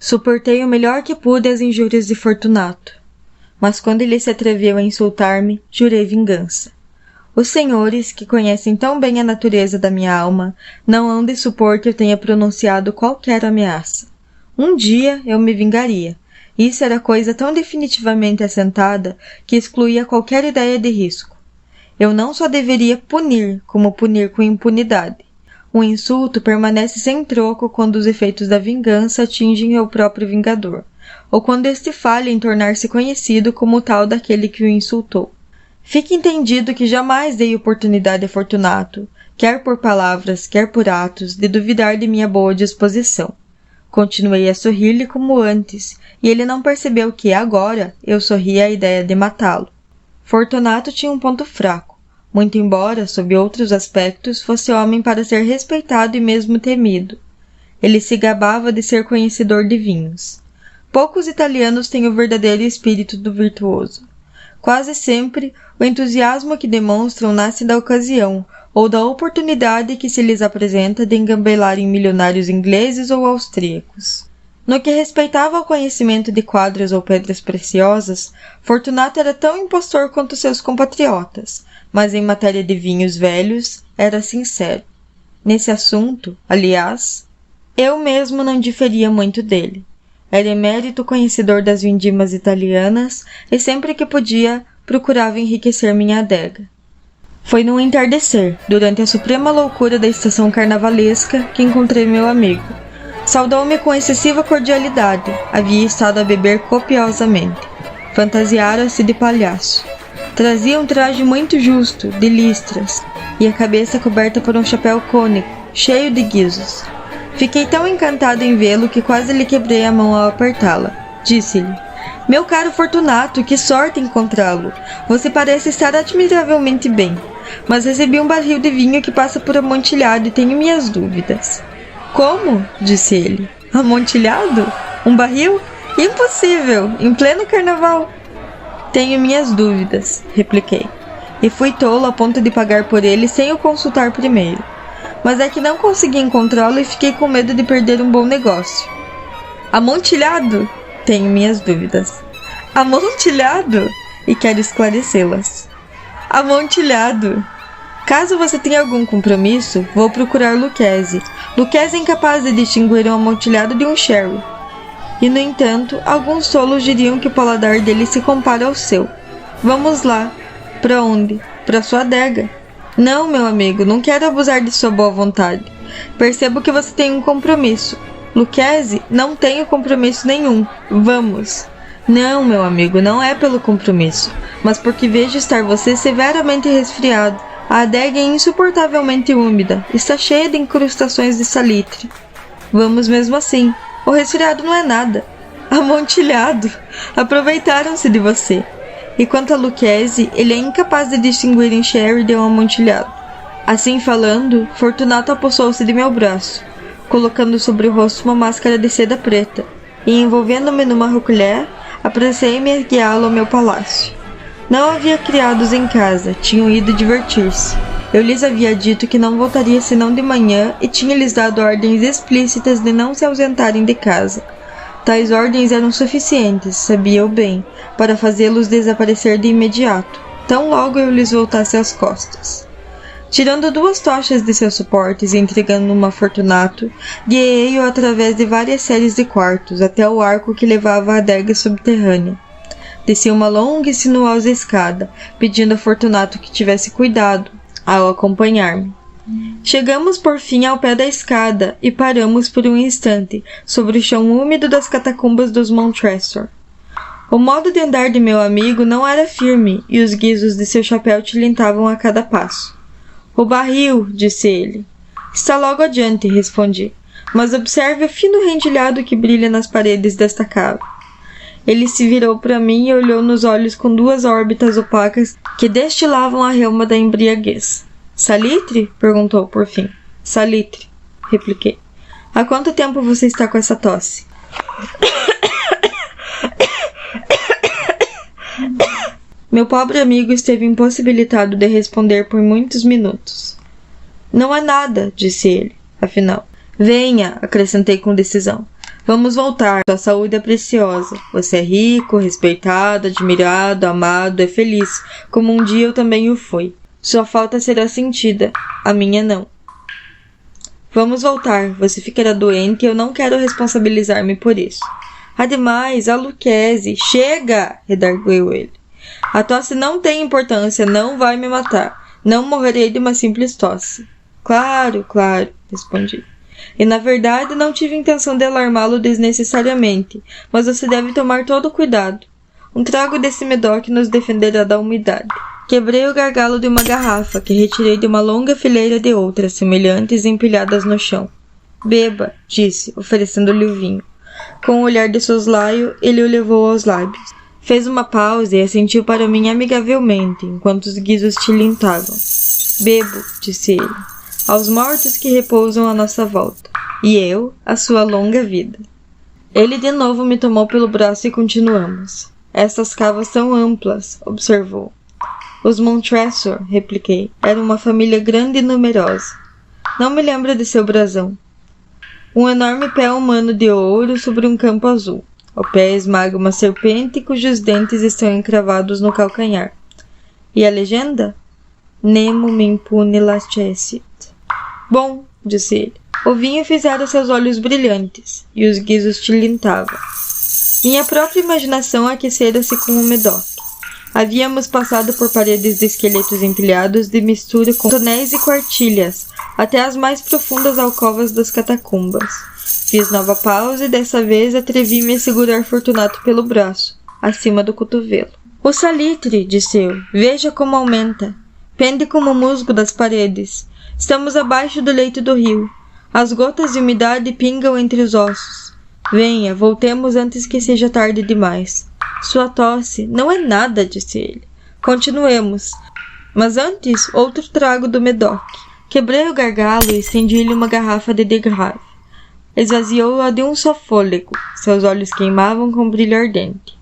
Suportei o melhor que pude as injúrias de Fortunato, mas quando ele se atreveu a insultar-me, jurei vingança. Os senhores, que conhecem tão bem a natureza da minha alma, não hão de supor que eu tenha pronunciado qualquer ameaça. Um dia eu me vingaria. Isso era coisa tão definitivamente assentada que excluía qualquer ideia de risco. Eu não só deveria punir, como punir com impunidade. O insulto permanece sem troco quando os efeitos da vingança atingem o próprio vingador, ou quando este falha em tornar-se conhecido como o tal daquele que o insultou. Fique entendido que jamais dei oportunidade a Fortunato, quer por palavras, quer por atos, de duvidar de minha boa disposição. Continuei a sorrir-lhe como antes, e ele não percebeu que, agora, eu sorria à ideia de matá-lo. Fortunato tinha um ponto fraco, muito embora, sob outros aspectos, fosse homem para ser respeitado e mesmo temido. Ele se gabava de ser conhecedor de vinhos. Poucos italianos têm o verdadeiro espírito do virtuoso. Quase sempre, o entusiasmo que demonstram nasce da ocasião, ou da oportunidade que se lhes apresenta de engambelarem milionários ingleses ou austríacos. No que respeitava ao conhecimento de quadros ou pedras preciosas, Fortunato era tão impostor quanto seus compatriotas, mas em matéria de vinhos velhos, era sincero. Nesse assunto, aliás, eu mesmo não diferia muito dele. Era emérito conhecedor das vindimas italianas e sempre que podia, procurava enriquecer minha adega. Foi no entardecer, durante a suprema loucura da estação carnavalesca, que encontrei meu amigo. Saudou-me com excessiva cordialidade, havia estado a beber copiosamente. Fantasiara-se de palhaço. Trazia um traje muito justo, de listras, e a cabeça coberta por um chapéu cônico, cheio de guizos. Fiquei tão encantado em vê-lo que quase lhe quebrei a mão ao apertá-la. Disse-lhe: "Meu caro Fortunato, que sorte encontrá-lo! Você parece estar admiravelmente bem, mas recebi um barril de vinho que passa por amontilhado e tenho minhas dúvidas." "Como?" disse ele. "Amontilhado? Um barril? Impossível! Em pleno carnaval!" "Tenho minhas dúvidas", repliquei, e fui tolo a ponto de pagar por ele sem o consultar primeiro. Mas é que não consegui encontrá-lo e fiquei com medo de perder um bom negócio. "Amontilhado?" "Tenho minhas dúvidas." "Amontilhado?" E quero esclarecê-las. "Amontilhado. Caso você tenha algum compromisso, vou procurar Lucchesi. Lucchesi é incapaz de distinguir um amontilhado de um sherry. E, no entanto, alguns tolos diriam que o paladar dele se compara ao seu. Vamos lá." "Para onde?" "Para sua adega." "Não, meu amigo, não quero abusar de sua boa vontade. Percebo que você tem um compromisso." "Lucchesi, não tenho compromisso nenhum. Vamos." "Não, meu amigo, não é pelo compromisso, mas porque vejo estar você severamente resfriado. A adega é insuportavelmente úmida, está cheia de incrustações de salitre." "Vamos mesmo assim. O resfriado não é nada." "Amontilhado! Aproveitaram-se de você." E quanto a Lucchesi, ele é incapaz de distinguir em sherry de um amontilhado. Assim falando, Fortunato apossou-se de meu braço, colocando sobre o rosto uma máscara de seda preta, e envolvendo-me numa recolher, apressei-me a guiá-lo ao meu palácio. Não havia criados em casa, tinham ido divertir-se. Eu lhes havia dito que não voltaria senão de manhã e tinha-lhes dado ordens explícitas de não se ausentarem de casa. Tais ordens eram suficientes, sabia eu bem, para fazê-los desaparecer de imediato, tão logo eu lhes voltasse as costas. Tirando 2 tochas de seus suportes e entregando uma a Fortunato, guiei-o através de várias séries de quartos, até o arco que levava à adega subterrânea. Desci uma longa e sinuosa escada, pedindo a Fortunato que tivesse cuidado ao acompanhar-me. Chegamos por fim ao pé da escada e paramos por um instante sobre o chão úmido das catacumbas dos Montresor. O modo de andar de meu amigo não era firme e os guizos de seu chapéu tilintavam a cada passo. "O barril", disse ele. "Está logo adiante", respondi, "mas observe o fino rendilhado que brilha nas paredes desta cava." Ele se virou para mim e olhou nos olhos com 2 órbitas opacas que destilavam a relma da embriaguez. "Salitre?" perguntou por fim. "Salitre", repliquei. "Há quanto tempo você está com essa tosse?" Meu pobre amigo esteve impossibilitado de responder por muitos minutos. "Não é nada", disse ele, afinal. "Venha", acrescentei com decisão. Vamos voltar, sua saúde é preciosa. Você é rico, respeitado, admirado, amado, é feliz, como um dia eu também o fui. Sua falta será sentida, a minha não. Vamos voltar, você ficará doente e eu não quero responsabilizar-me por isso. Ademais, a Lucchese, chega! Redarguiu ele. A tosse não tem importância, não vai me matar. Não morrerei de uma simples tosse. Claro, respondi. E na verdade não tive intenção de alarmá-lo desnecessariamente, mas você deve tomar todo o cuidado. Um trago desse Medoc nos defenderá da umidade. Quebrei o gargalo de uma garrafa, que retirei de uma longa fileira de outras semelhantes empilhadas no chão. Beba, disse, oferecendo-lhe o vinho. Com um olhar de soslaio, ele o levou aos lábios. Fez uma pausa e assentiu para mim amigavelmente, enquanto os guizos tilintavam. Bebo, disse ele, aos mortos que repousam à nossa volta, e eu, a sua longa vida. Ele de novo me tomou pelo braço e continuamos. Essas cavas são amplas, observou. Os Montresor, repliquei, eram uma família grande e numerosa. Não me lembro de seu brasão. Um enorme pé humano de ouro sobre um campo azul. Ao pé esmaga uma serpente cujos dentes estão encravados no calcanhar. E a legenda? Nemo me impune lacessit. Bom, disse ele. O vinho fizera seus olhos brilhantes, e os guizos tilintavam. Minha própria imaginação aquecera-se com o Medoc. Havíamos passado por paredes de esqueletos empilhados de mistura com tonéis e quartilhas, até as mais profundas alcovas das catacumbas. Fiz nova pausa e dessa vez atrevi-me a segurar Fortunato pelo braço, acima do cotovelo. O salitre, disse eu, veja como aumenta. Pende como musgo das paredes. Estamos abaixo do leito do rio. As gotas de umidade pingam entre os ossos. Venha, voltemos antes que seja tarde demais. Sua tosse não é nada, disse ele. Continuemos. Mas antes, outro trago do Medoc. Quebrei o gargalo e estendi-lhe uma garrafa de Degrave. Esvaziou-a de um só fôlego. Seus olhos queimavam com brilho ardente.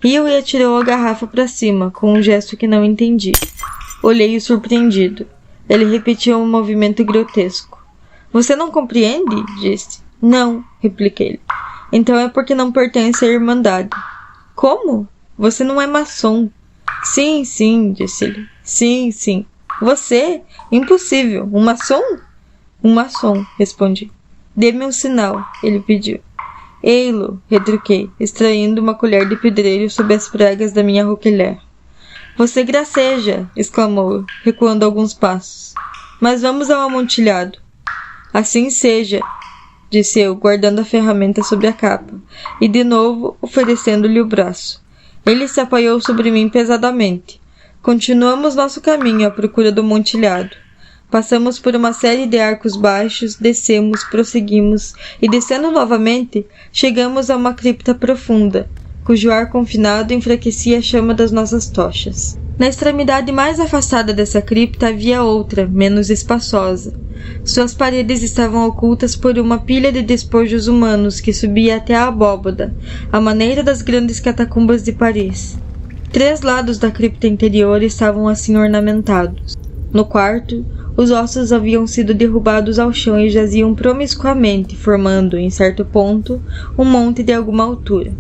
Riu e atirou a garrafa para cima, com um gesto que não entendi. Olhei-o surpreendido. Ele repetiu um movimento grotesco. Você não compreende? Disse. Não, repliquei-lhe. Então é porque não pertence à Irmandade. Como? Você não é maçom. Sim, disse-lhe. Sim. Você? Impossível. Um maçom? Um maçom, respondi. Dê-me um sinal, ele pediu. Ei-lo, retruquei, extraindo uma colher de pedreiro sob as pregas da minha roquelaire. Você graceja, exclamou, recuando alguns passos. Mas vamos ao amontilhado. Assim seja, disse eu, guardando a ferramenta sobre a capa, e de novo oferecendo-lhe o braço. Ele se apoiou sobre mim pesadamente. Continuamos nosso caminho à procura do amontilhado. Passamos por uma série de arcos baixos, descemos, prosseguimos, e descendo novamente, chegamos a uma cripta profunda, cujo ar confinado enfraquecia a chama das nossas tochas. Na extremidade mais afastada dessa cripta havia outra, menos espaçosa. Suas paredes estavam ocultas por uma pilha de despojos humanos que subia até a abóbada, à maneira das grandes catacumbas de Paris. 3 lados da cripta interior estavam assim ornamentados. No quarto, os ossos haviam sido derrubados ao chão e jaziam promiscuamente, formando, em certo ponto, um monte de alguma altura.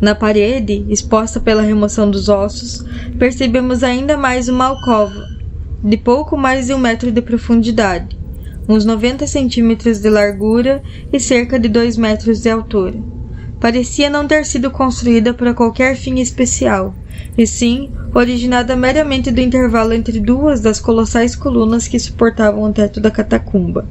Na parede, exposta pela remoção dos ossos, percebemos ainda mais uma alcova, de pouco mais de 1 metro de profundidade, uns 90 centímetros de largura e cerca de 2 metros de altura. Parecia não ter sido construída para qualquer fim especial, e sim originada meramente do intervalo entre 2 das colossais colunas que suportavam o teto da catacumba,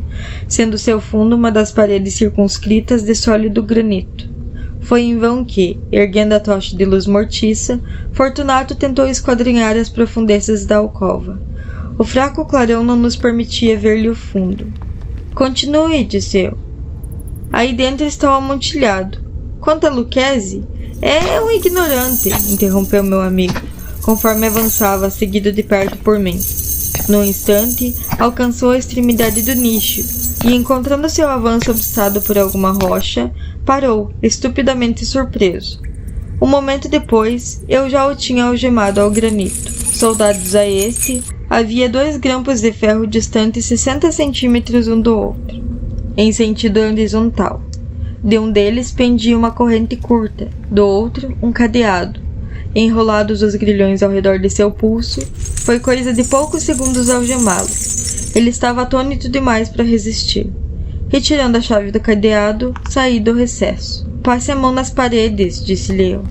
sendo seu fundo uma das paredes circunscritas de sólido granito. Foi em vão que, erguendo a tocha de luz mortiça, Fortunato tentou esquadrinhar as profundezas da alcova. O fraco clarão não nos permitia ver-lhe o fundo. Continue, disse eu. Aí dentro está o amontilhado. Quanto a Lucchese, é um ignorante, interrompeu meu amigo, conforme avançava, seguido de perto por mim. Num instante, alcançou a extremidade do nicho e, encontrando seu avanço obstado por alguma rocha, parou, estupidamente surpreso. Um momento depois, eu já o tinha algemado ao granito. Soldados a este, havia 2 grampos de ferro distantes 60 centímetros um do outro, em sentido horizontal. De um deles pendia uma corrente curta, do outro um cadeado. Enrolados os grilhões ao redor de seu pulso, foi coisa de poucos segundos algemá-lo. Ele estava atônito demais para resistir. Retirando a chave do cadeado, saí do recesso. Passe a mão nas paredes, disse-lhe eu,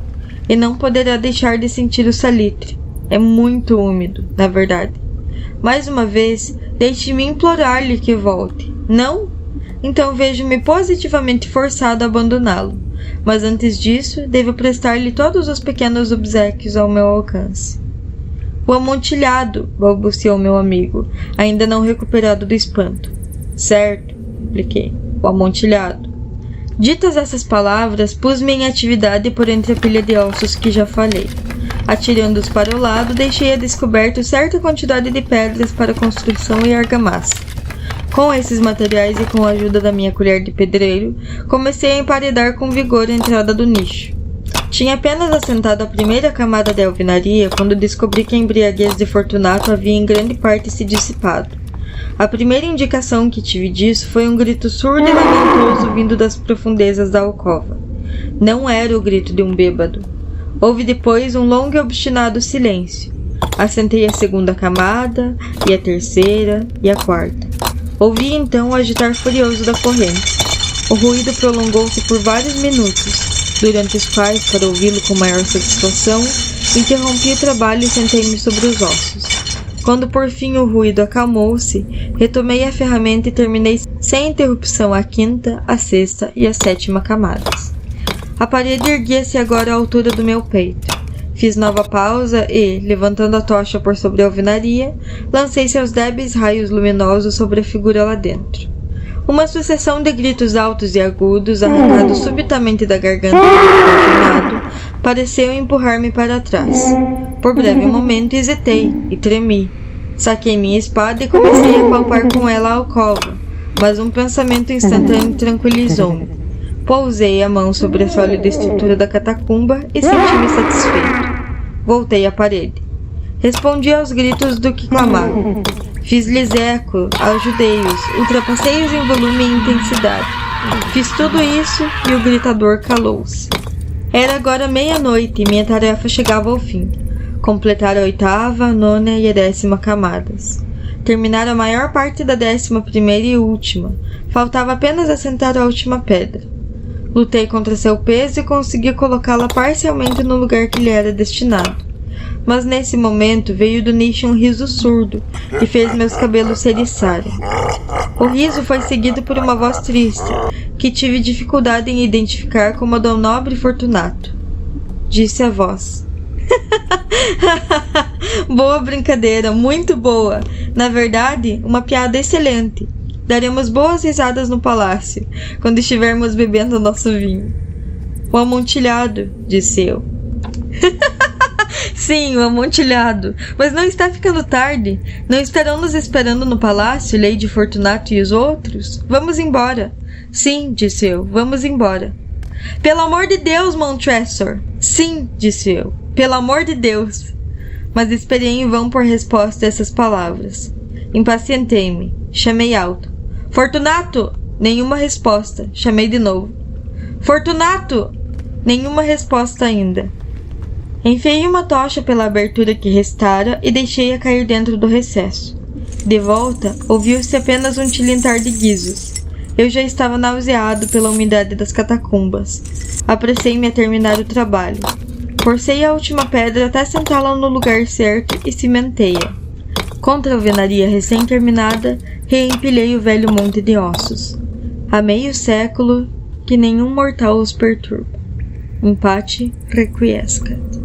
e não poderá deixar de sentir o salitre. É muito úmido, na verdade. Mais uma vez, deixe-me implorar-lhe que volte. Não? Então vejo-me positivamente forçado a abandoná-lo. Mas antes disso, devo prestar-lhe todos os pequenos obséquios ao meu alcance. O amontilhado, balbuciou meu amigo, ainda não recuperado do espanto. Certo, expliquei. O amontilhado. Ditas essas palavras, pus-me em atividade por entre a pilha de ossos que já falei. Atirando-os para o lado, deixei a descoberto certa quantidade de pedras para construção e argamassa. Com esses materiais e com a ajuda da minha colher de pedreiro, comecei a emparedar com vigor a entrada do nicho. Tinha apenas assentado a primeira camada de alvenaria quando descobri que a embriaguez de Fortunato havia em grande parte se dissipado. A primeira indicação que tive disso foi um grito surdo e lamentoso vindo das profundezas da alcova. Não era o grito de um bêbado. Houve depois um longo e obstinado silêncio. Assentei a segunda camada, e a terceira, e a quarta. Ouvi então o agitar furioso da corrente. O ruído prolongou-se por vários minutos, durante os quais, para ouvi-lo com maior satisfação, interrompi o trabalho e sentei-me sobre os ossos. Quando por fim o ruído acalmou-se, retomei a ferramenta e terminei sem interrupção a quinta, a sexta e a sétima camadas. A parede erguia-se agora à altura do meu peito. Fiz nova pausa e, levantando a tocha por sobre a alvenaria, lancei seus débeis raios luminosos sobre a figura lá dentro. Uma sucessão de gritos altos e agudos, arrancados subitamente da garganta do confinado, pareceu empurrar-me para trás. Por breve momento hesitei e tremi. Saquei minha espada e comecei a palpar com ela a alcova, mas um pensamento instantâneo tranquilizou-me. Pousei a mão sobre a sólida estrutura da catacumba e senti-me satisfeito. Voltei à parede. Respondi aos gritos do que clamavam. Fiz-lhes eco, ajudei-os, ultrapassei-os em volume e intensidade. Fiz tudo isso e o gritador calou-se. Era agora meia-noite e minha tarefa chegava ao fim. Completar a oitava, a nona e a 10ª camadas. Terminar a maior parte da 11ª e última. Faltava apenas assentar a última pedra. Lutei contra seu peso e consegui colocá-la parcialmente no lugar que lhe era destinado. Mas nesse momento veio do nicho um riso surdo que fez meus cabelos se eriçarem. O riso foi seguido por uma voz triste, que tive dificuldade em identificar como a do nobre Fortunato. Disse a voz. Boa brincadeira, muito boa. Na verdade, uma piada excelente. Daremos boas risadas no palácio, quando estivermos bebendo nosso vinho. O amontilhado, disse eu. Sim, o amontilhado. Mas não está ficando tarde? Não estarão nos esperando no palácio, Lady Fortunato e os outros? Vamos embora. Sim, disse eu, vamos embora. Pelo amor de Deus, Montressor! Sim, disse eu, pelo amor de Deus! Mas esperei em vão por resposta a essas palavras. Impacientei-me. Chamei alto. Fortunato! Nenhuma resposta. Chamei de novo. Fortunato! Nenhuma resposta ainda. Enfiei uma tocha pela abertura que restara e deixei-a cair dentro do recesso. De volta, ouviu-se apenas um tilintar de guizos. Eu já estava nauseado pela umidade das catacumbas. Apressei-me a terminar o trabalho. Forcei a última pedra até sentá-la no lugar certo e cimentei-a. Contra a alvenaria recém-terminada, reempilhei o velho monte de ossos. Há meio século que nenhum mortal os perturba. Empate requiescat.